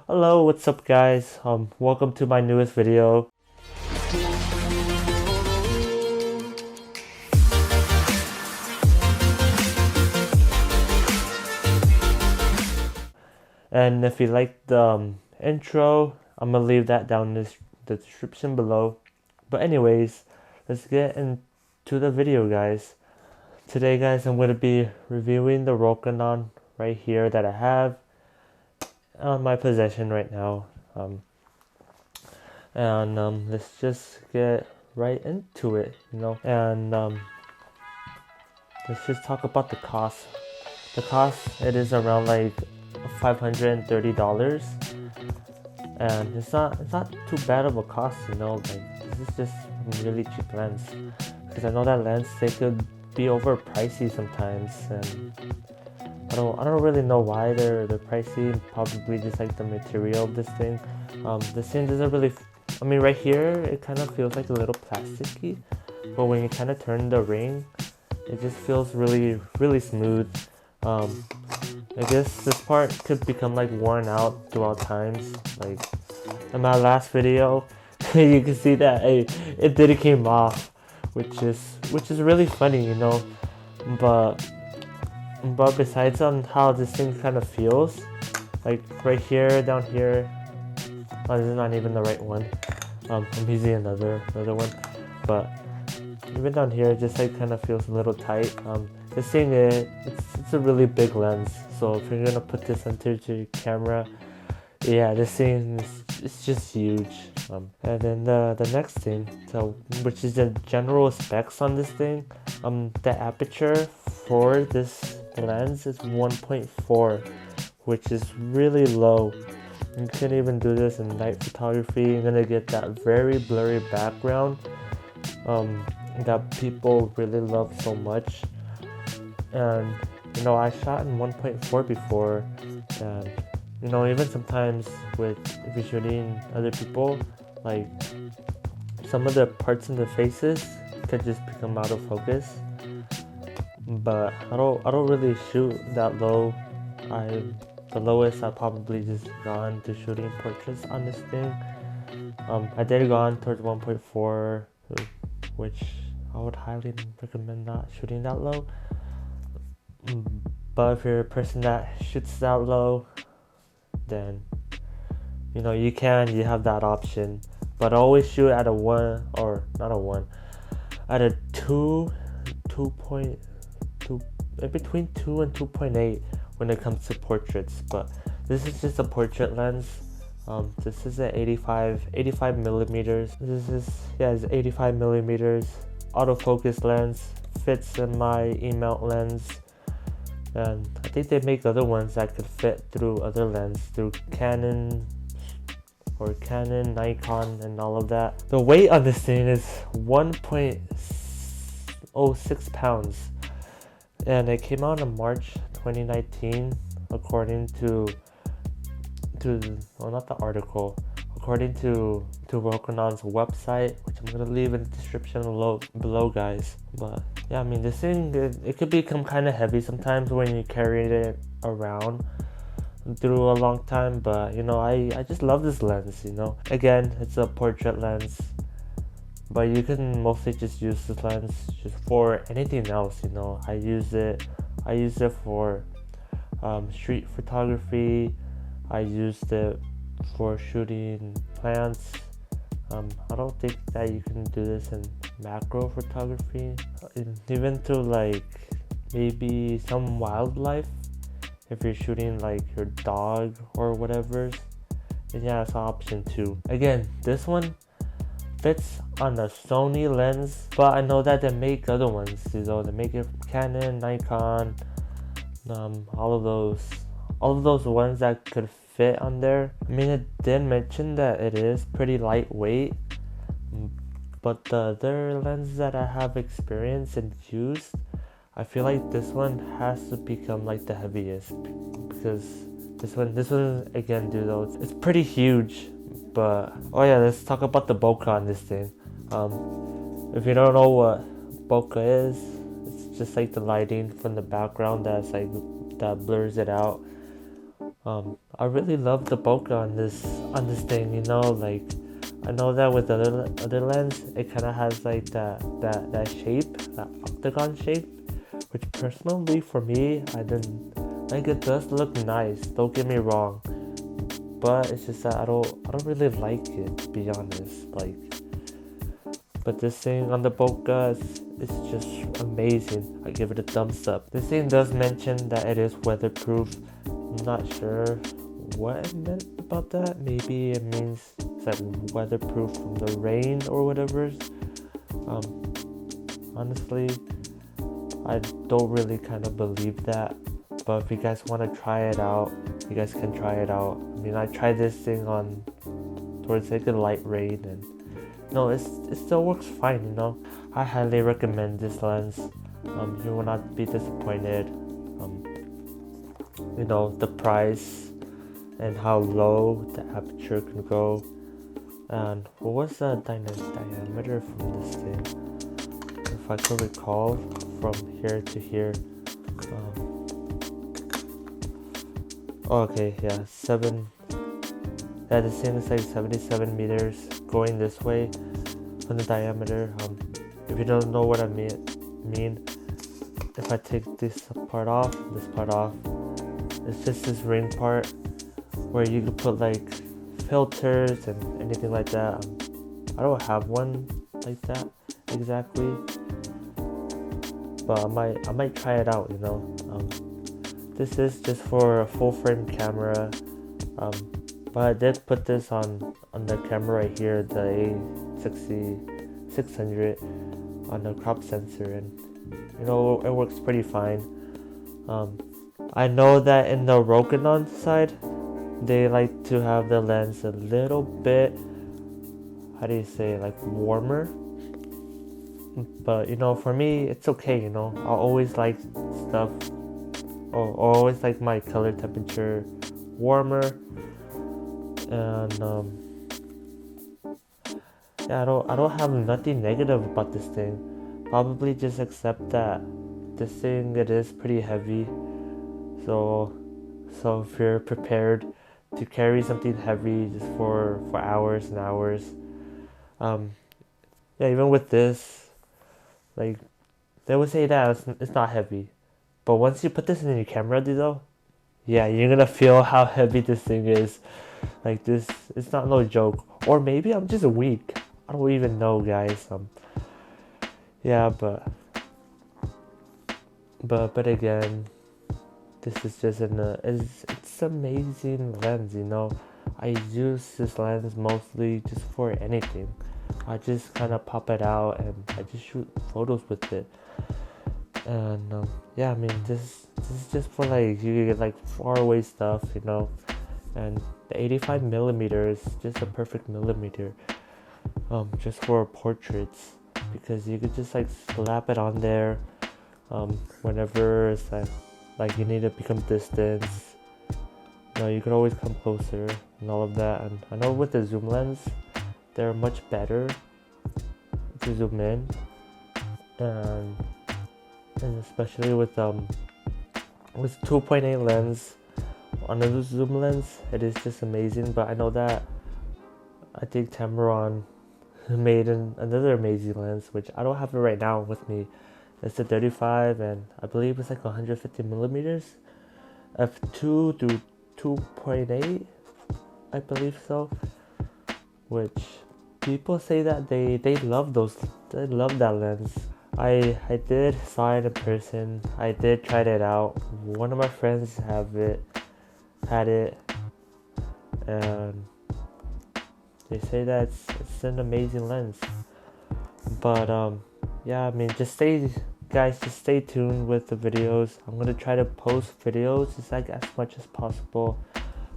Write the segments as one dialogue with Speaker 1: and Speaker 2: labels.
Speaker 1: Hello, what's up guys? Welcome to my newest video. And if you like the intro, I'm gonna leave that down in the description below. But anyways, let's get into the video, guys. Today, guys, I'm gonna be reviewing the Rokinon right here that I have on my possession right now. Let's just get right into it, and let's just talk about the cost. The cost, it is around like $530, and it's not too bad of a cost, like this is just a really cheap lens, because I know that lens, they could be over pricey sometimes, and I don't really know why they're pricey. Probably just like the material of this thing. This thing doesn't really, right here it kind of feels like a little plasticky, but when you kind of turn the ring, it just feels really smooth. I guess this part could become like worn out throughout times. Like in my last video, you can see that it didn't came off, which is really funny, But besides on how this thing kind of feels, like right here, down here, this is not even the right one. I'm using another one, but even down here, it just like kind of feels a little tight. This thing, it's a really big lens, so if you're gonna put this onto your camera, yeah, this thing it's just huge. And then the next thing, which is the general specs on this thing, the aperture for this lens is 1.4, which is really low. You can't even do this in night photography. You're gonna get that very blurry background that people really love so much. And I shot in 1.4 before, and even sometimes if you're shooting other people, like some of the parts in the faces could just become out of focus. But I don't really shoot that low. The lowest I've probably just gone to shooting portraits on this thing. I did go on towards 1.4, which I would highly recommend not shooting that low. But if you're a person that shoots that low, then you have that option. But always shoot at a 1, or not a 1, at a 2.2, between 2 and 2.8 when it comes to portraits. But this is just a portrait lens. This is an 85 millimeters. It's 85 millimeters autofocus lens. Fits in my E-mount lens, and I think they make other ones that could fit through other lens, through Canon, Nikon, and all of that. The weight on this thing is 1.06 pounds, and it came out in March 2019, according to not the article, according to Rokinon's website, which I'm gonna leave in the description below, guys. But yeah, this thing, it could become kind of heavy sometimes when you carry it around through a long time. But I just love this lens. Again, it's a portrait lens, but you can mostly just use this lens just for anything else. I use it for street photography. I used it for shooting plants. I don't think that you can do this in macro photography, even to like maybe some wildlife. If you're shooting like your dog or whatever, then yeah, it's an option too. Again, this one fits on a Sony lens, but I know that they make other ones. They make it Canon, Nikon, all of those ones that could fit on there. It did mention that it is pretty lightweight, but the other lenses that I have experienced and used, I feel like this one has to become like the heaviest, because this one again, dude, though, it's pretty huge. But oh yeah, let's talk about the bokeh on this thing. If you don't know what bokeh is, it's just like the lighting from the background that blurs it out. I really love the bokeh on this thing, you know, like I know that with other lens it kinda has like that shape, that octagon shape, which personally for me I didn't like. It does look nice, don't get me wrong. But it's just that I don't really like it, to be honest. Like, but this thing on the bokeh is just amazing. I give it a thumbs up. This thing does mention that it is weatherproof. I'm not sure what it meant about that. Maybe it means it's like weatherproof from the rain or whatever. Honestly, I don't really kind of believe that. But if you guys want to try it out, you guys can try it out. I mean, I tried this thing on towards like a light rain, and no, it still works fine. You know, I highly recommend this lens. You will not be disappointed. You know, the price and how low the aperture can go. And what was the diameter from this thing? If I could recall, from here to here. Okay, yeah, this thing is like 77 meters going this way from the diameter. If you don't know what I mean, if I take this part off, it's just this ring part where you can put like filters and anything like that. I don't have one like that exactly, but I might try it out, you know. This is just for a full frame camera, but I did put this on the camera right here, the A600 on the crop sensor, and you know, it works pretty fine. I know that in the Rokinon side, they like to have the lens a little bit, how do you say, like warmer. But you know, for me, it's okay. You know, I always like stuff, or always like my color temperature warmer, and yeah, I don't have nothing negative about this thing. Probably just accept that this thing, it is pretty heavy. So if you're prepared to carry something heavy just for hours and hours, yeah, even with this, like they would say that it's not heavy, but once you put this in your camera, though, yeah, you're gonna feel how heavy this thing is. Like this, it's not no joke. Or maybe I'm just weak. I don't even know, guys. Yeah, but again, this is just it's amazing lens, you know. I use this lens mostly just for anything. I just kind of pop it out and I just shoot photos with it. And yeah, I mean, this is just for like you get like far away stuff, you know. And the 85 millimeter is just a perfect millimeter, just for portraits, because you could just like slap it on there, whenever it's like you need to become distance. You know, you could always come closer and all of that. And I know with the zoom lens, they're much better to zoom in, and especially with 2.8 lens on the zoom lens, it is just amazing. But I know that I think Tamron made another amazing lens, which I don't have it right now with me. It's the 35, and I believe it's like 150 millimeters, f2 to 2.8, I believe so. Which people say that they love that lens. I did saw it in person. I did try it out. One of my friends had it, and they say that it's an amazing lens. But yeah, I mean, just stay tuned with the videos. I'm gonna try to post videos just like as much as possible.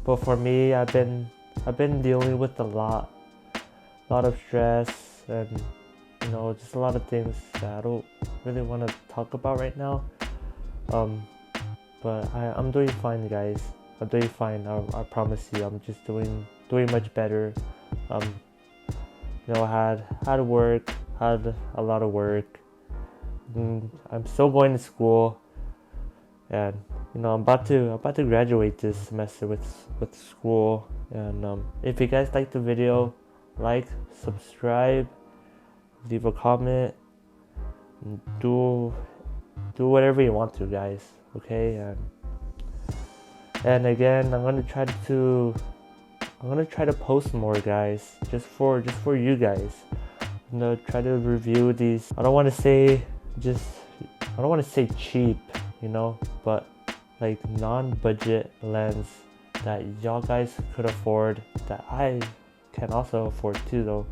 Speaker 1: But for me, I've been dealing with a lot of stress, and you know, just a lot of things that I don't really want to talk about right now. But I'm doing fine, guys. I'm doing fine. I promise you. I'm just doing much better. You know, I had work, had a lot of work. I'm still going to school, and you know, I'm about to graduate this semester with school. And if you guys like the video, like, subscribe, leave a comment, and do whatever you want to, guys. Okay, and again, I'm gonna try to post more, guys, just for you guys. I'm gonna try to review these. I don't want to say cheap, you know, but like non-budget lens that y'all guys could afford, that I can also afford too, though.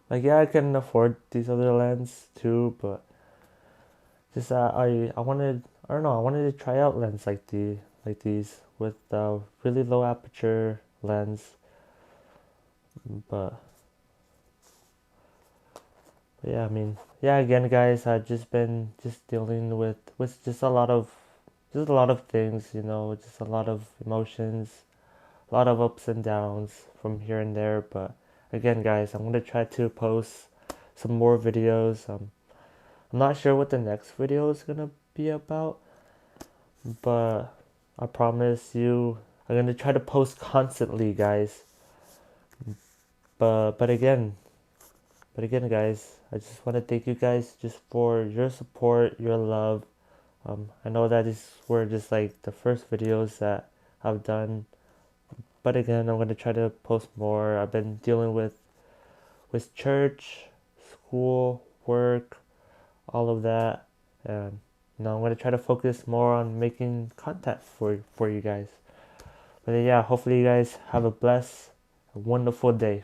Speaker 1: Like, yeah, I can afford these other lenses too, but just I wanted to try out lenses like these with really low aperture lens, but yeah, I mean, yeah, again, guys, I've just been dealing with just a lot of things, you know, just a lot of emotions, a lot of ups and downs from here and there. But again, guys, I'm gonna try to post some more videos. I'm not sure what the next video is gonna be about, but I promise you I'm gonna try to post constantly, guys. But again, guys, I just want to thank you guys just for your support, your love. I know that these were just like the first videos that I've done, but again, I'm gonna try to post more. I've been dealing with church, school, work, all of that, and you know, I'm gonna try to focus more on making content for you guys. But yeah, hopefully you guys have a blessed, wonderful day.